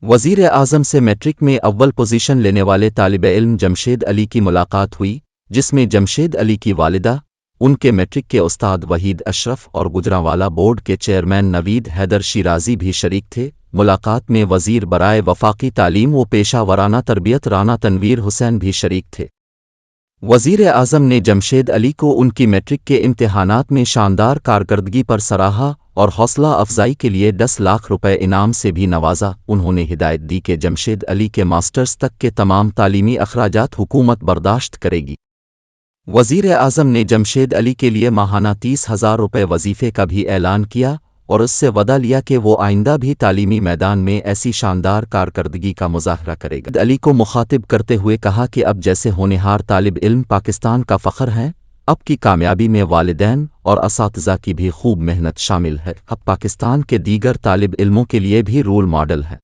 وزیر اعظم سے میٹرک میں اول پوزیشن لینے والے طالب علم جمشید علی کی ملاقات ہوئی، جس میں جمشید علی کی والدہ، ان کے میٹرک کے استاد وحید اشرف اور گجرانوالہ بورڈ کے چیئرمین نوید حیدر شیرازی بھی شریک تھے۔ ملاقات میں وزیر برائے وفاقی تعلیم و پیشہ ورانہ تربیت رانا تنویر حسین بھی شریک تھے۔ وزیر اعظم نے جمشید علی کو ان کی میٹرک کے امتحانات میں شاندار کارکردگی پر سراہا اور حوصلہ افزائی کے لیے 10 لاکھ روپے انعام سے بھی نوازا۔ انہوں نے ہدایت دی کہ جمشید علی کے ماسٹرز تک کے تمام تعلیمی اخراجات حکومت برداشت کرے گی۔ وزیر اعظم نے جمشید علی کے لیے ماہانہ 30,000 روپے وظیفے کا بھی اعلان کیا اور اس سے وعدہ لیا کہ وہ آئندہ بھی تعلیمی میدان میں ایسی شاندار کارکردگی کا مظاہرہ کرے گا۔ علی کو مخاطب کرتے ہوئے کہا کہ اب جیسے ہونہار طالب علم پاکستان کا فخر ہیں، اب کی کامیابی میں والدین اور اساتذہ کی بھی خوب محنت شامل ہے۔ اب پاکستان کے دیگر طالب علموں کے لیے بھی رول ماڈل ہے۔